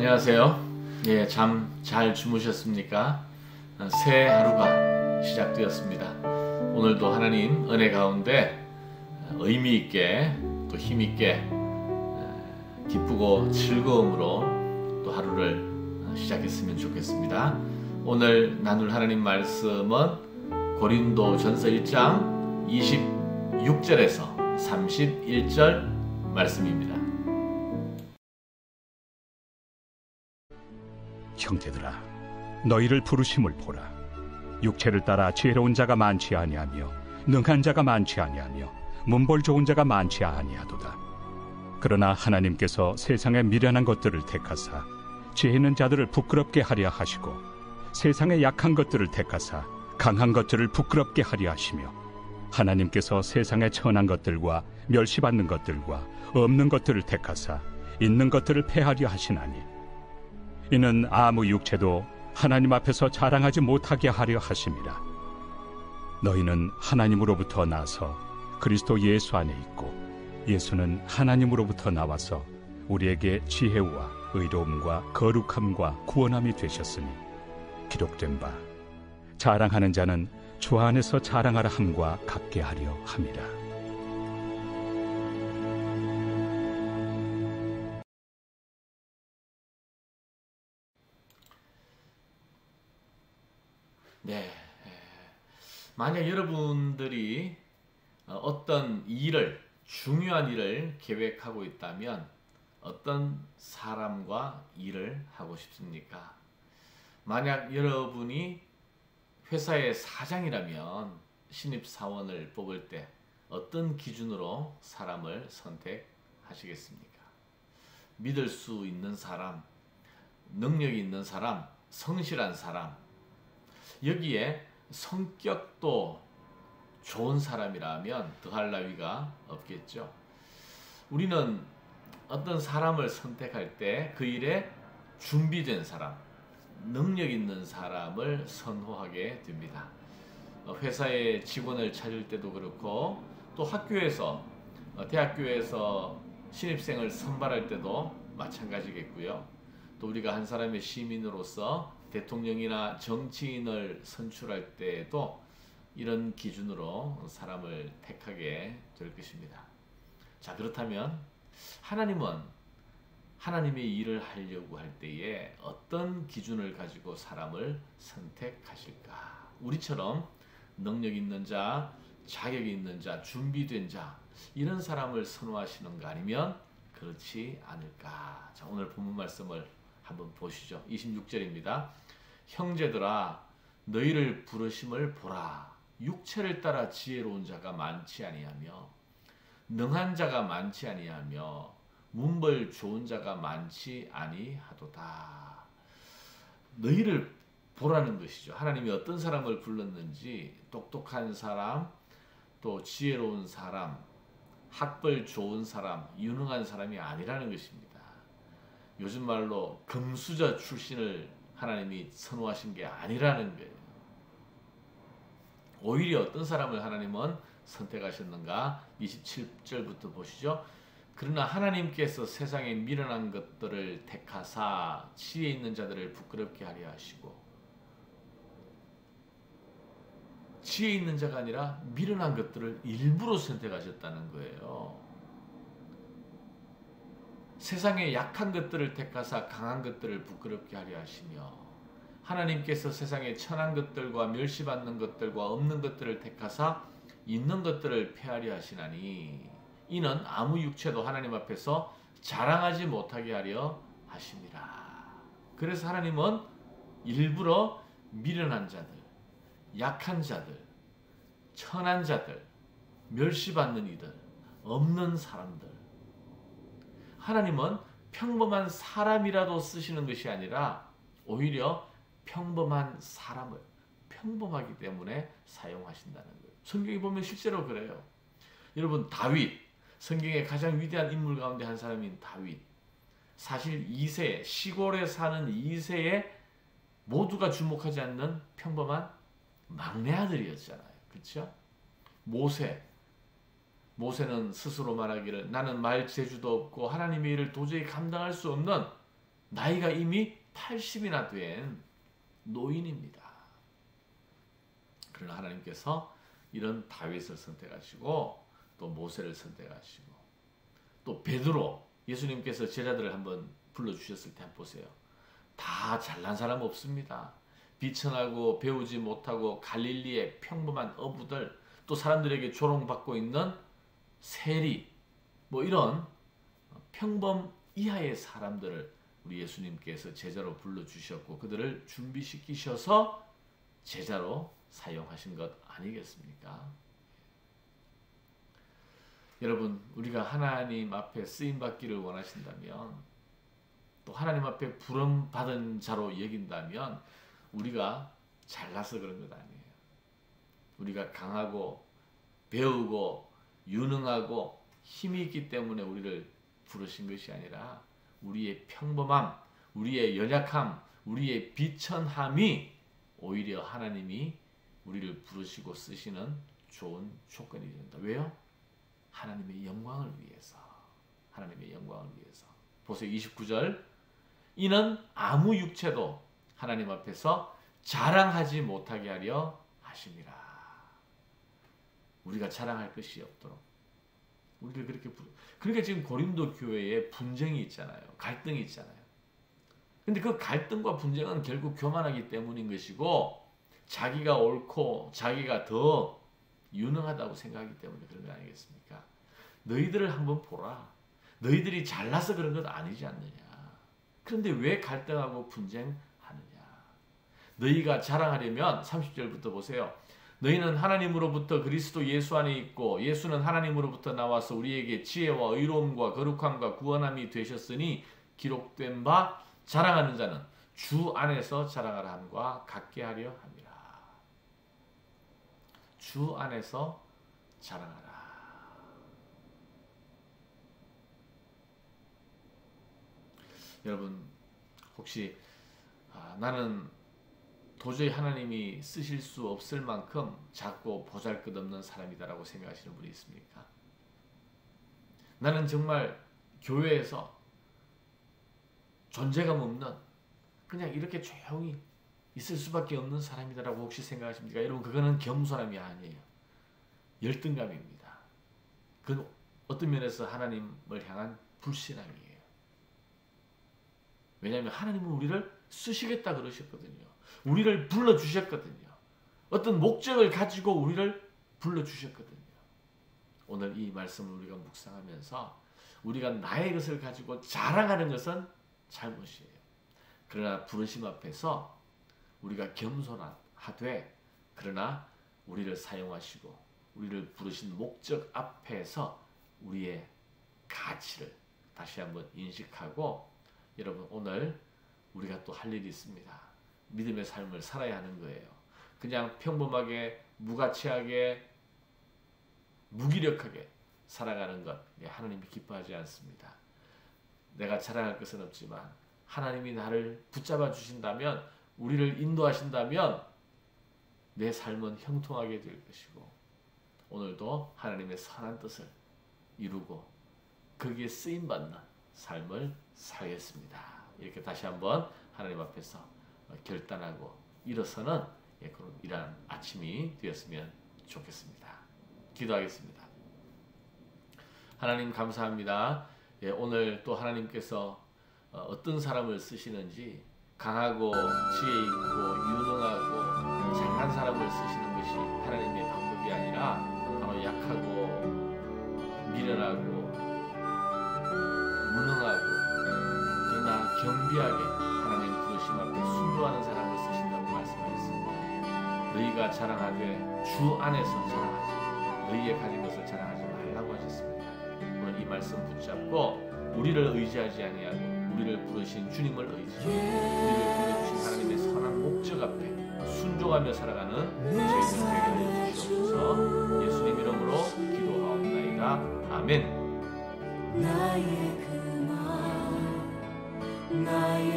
안녕하세요. 예, 잠 잘 주무셨습니까? 새 하루가 시작되었습니다. 오늘도 하나님 은혜 가운데 의미 있게 또 힘 있게 기쁘고 즐거움으로 또 하루를 시작했으면 좋겠습니다. 오늘 나눌 하나님 말씀은 고린도전서 1장 26절에서 31절 말씀입니다. 형제들아, 너희를 부르심을 보라. 육체를 따라 지혜로운 자가 많지 아니하며 능한 자가 많지 아니하며 문벌 좋은 자가 많지 아니하도다. 그러나 하나님께서 세상의 미련한 것들을 택하사 지혜 있는 자들을 부끄럽게 하려 하시고 세상의 약한 것들을 택하사 강한 것들을 부끄럽게 하려 하시며 하나님께서 세상의 천한 것들과 멸시받는 것들과 없는 것들을 택하사 있는 것들을 폐하려 하시나니 이는 아무 육체도 하나님 앞에서 자랑하지 못하게 하려 하심이라. 너희는 하나님으로부터 나서 그리스도 예수 안에 있고 예수는 하나님으로부터 나와서 우리에게 지혜와 의로움과 거룩함과 구원함이 되셨으니 기록된 바 자랑하는 자는 주 안에서 자랑하라 함과 같게 하려 함이라. 네, 만약 여러분들이 어떤 일을, 중요한 일을 계획하고 있다면 어떤 사람과 일을 하고 싶습니까? 만약 여러분이 회사의 사장이라면 신입사원을 뽑을 때 어떤 기준으로 사람을 선택하시겠습니까? 믿을 수 있는 사람, 능력이 있는 사람, 성실한 사람, 여기에 성격도 좋은 사람이라면 더할 나위가 없겠죠. 우리는 어떤 사람을 선택할 때 그 일에 준비된 사람, 능력 있는 사람을 선호하게 됩니다. 회사의 직원을 찾을 때도 그렇고 또 학교에서, 대학교에서 신입생을 선발할 때도 마찬가지겠고요. 또 우리가 한 사람의 시민으로서 대통령이나 정치인을 선출할 때에도 이런 기준으로 사람을 택하게 될 것입니다. 자, 그렇다면 하나님은 하나님의 일을 하려고 할 때에 어떤 기준을 가지고 사람을 선택하실까? 우리처럼 능력 있는 자, 자격이 있는 자, 준비된 자, 이런 사람을 선호하시는가 아니면 그렇지 않을까? 자, 오늘 본문 말씀을 한번 보시죠. 26절입니다. 형제들아, 너희를 부르심을 보라. 육체를 따라 지혜로운 자가 많지 아니하며 능한 자가 많지 아니하며 문벌 좋은 자가 많지 아니하도다. 너희를 보라는 것이죠. 하나님이 어떤 사람을 불렀는지, 똑똑한 사람, 또 지혜로운 사람, 학벌 좋은 사람, 유능한 사람이 아니라는 것입니다. 요즘 말로 금수저 출신을 하나님이 선호하신 게 아니라는 거예요. 오히려 어떤 사람을 하나님은 선택하셨는가? 27절부터 보시죠. 그러나 하나님께서 세상에 미련한 것들을 택하사 지혜 있는 자들을 부끄럽게 하려 하시고, 지혜 있는 자가 아니라 미련한 것들을 일부러 선택하셨다는 거예요. 세상에 약한 것들을 택하사 강한 것들을 부끄럽게 하려 하시며, 하나님께서 세상에 천한 것들과 멸시받는 것들과 없는 것들을 택하사 있는 것들을 폐하려 하시나니 이는 아무 육체도 하나님 앞에서 자랑하지 못하게 하려 하심이라. 그래서 하나님은 일부러 미련한 자들, 약한 자들, 천한 자들, 멸시받는 이들, 없는 사람들, 하나님은 평범한 사람이라도 쓰시는 것이 아니라 오히려 평범한 사람을 평범하기 때문에 사용하신다는 거예요. 성경에 보면 실제로 그래요. 여러분, 다윗, 성경의 가장 위대한 인물 가운데 한 사람인 다윗, 사실 2세, 시골에 사는 2세에 모두가 주목하지 않는 평범한 막내 아들이었잖아요. 그렇죠? 모세는 스스로 말하기를 나는 말 재주도 없고 하나님의 일을 도저히 감당할 수 없는 나이가 이미 80이나 된 노인입니다. 그러나 하나님께서 이런 다윗을 선택하시고 또 모세를 선택하시고 또 베드로, 예수님께서 제자들을 한번 불러주셨을 때 한번 보세요. 다 잘난 사람 없습니다. 비천하고 배우지 못하고 갈릴리의 평범한 어부들, 또 사람들에게 조롱받고 있는 세리, 뭐 이런 평범 이하의 사람들을 우리 예수님께서 제자로 불러주셨고 그들을 준비시키셔서 제자로 사용하신 것 아니겠습니까? 여러분, 우리가 하나님 앞에 쓰임받기를 원하신다면, 또 하나님 앞에 부름받은 자로 여긴다면 우리가 잘나서 그런 것 아니에요. 우리가 강하고 배우고 유능하고 힘이 있기 때문에 우리를 부르신 것이 아니라 우리의 평범함, 우리의 연약함, 우리의 비천함이 오히려 하나님이 우리를 부르시고 쓰시는 좋은 조건이 된다. 왜요? 하나님의 영광을 위해서. 하나님의 영광을 위해서. 보세요. 29절. 이는 아무 육체도 하나님 앞에서 자랑하지 못하게 하려 하심이라. 우리가 자랑할 것이 없도록. 우리를 그렇게 그러니까 지금 고린도 교회에 분쟁이 있잖아요. 갈등이 있잖아요. 근데 그 갈등과 분쟁은 결국 교만하기 때문인 것이고 자기가 옳고 자기가 더 유능하다고 생각하기 때문에 그런 거 아니겠습니까? 너희들을 한번 보라. 너희들이 잘나서 그런 것 아니지 않느냐. 그런데 왜 갈등하고 분쟁하느냐. 너희가 자랑하려면 30절부터 보세요. 너희는 하나님으로부터 그리스도 예수 안에 있고 예수는 하나님으로부터 나와서 우리에게 지혜와 의로움과 거룩함과 구원함이 되셨으니 기록된 바 자랑하는 자는 주 안에서 자랑하라 함과 같게 하려 함이라. 주 안에서 자랑하라. 여러분, 혹시 나는 도저히 하나님이 쓰실 수 없을 만큼 작고 보잘것없는 사람이다라고 생각하시는 분이 있습니까? 나는 정말 교회에서 존재감 없는 그냥 이렇게 조용히 있을 수밖에 없는 사람이다라고 혹시 생각하십니까? 여러분, 그거는 겸손함이 아니에요. 열등감입니다. 그건 어떤 면에서 하나님을 향한 불신앙이에요. 왜냐하면 하나님은 우리를 쓰시겠다 그러셨거든요. 우리를 불러주셨거든요. 어떤 목적을 가지고 우리를 불러주셨거든요. 오늘 이 말씀을 우리가 묵상하면서 우리가 나의 것을 가지고 자랑하는 것은 잘못이에요. 그러나 부르심 앞에서 우리가 겸손하되 그러나 우리를 사용하시고 우리를 부르신 목적 앞에서 우리의 가치를 다시 한번 인식하고 여러분 오늘 우리가 또 할 일이 있습니다. 믿음의 삶을 살아야 하는 거예요. 그냥 평범하게 무가치하게 무기력하게 살아가는 것 하나님이 기뻐하지 않습니다. 내가 자랑할 것은 없지만 하나님이 나를 붙잡아 주신다면 우리를 인도하신다면 내 삶은 형통하게 될 것이고 오늘도 하나님의 선한 뜻을 이루고 거기에 쓰임받는 삶을 살겠습니다. 이렇게 다시 한번 하나님 앞에서 결단하고 일어서는 그런 이러한 아침이 되었으면 좋겠습니다. 기도하겠습니다. 하나님 감사합니다. 오늘 또 하나님께서 어떤 사람을 쓰시는지 강하고 지혜 있고 유능하고 잘난 사람을 쓰시는 것이 하나님의 방법이 아니라 바로 약하고 미련하고 무능하고 그러나 경비하게 하나님 부르심 앞에 순종하는 사람을 쓰신다고 말씀하셨습니다. 너희가 자랑하되 주 안에서 자랑하지 너희의 가진 것을 자랑하지 말라고 하셨습니다. 오늘 이 말씀 붙잡고 우리를 의지하지 아니하고 우리를 부르신 주님을 의지하고 우리를 불러주신 하나님의 선한 목적 앞에 순종하며 살아가는 저희들 되게 하여 주시옵소서. 예수님 이름으로 기도하옵나이다. 아멘. 나의 그만 나의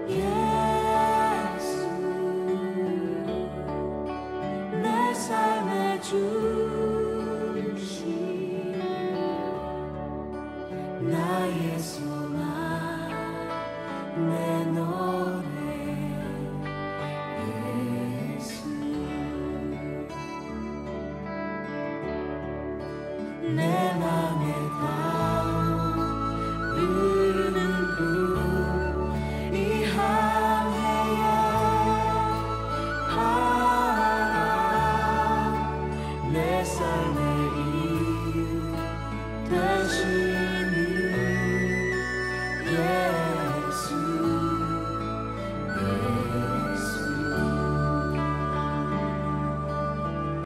예수 주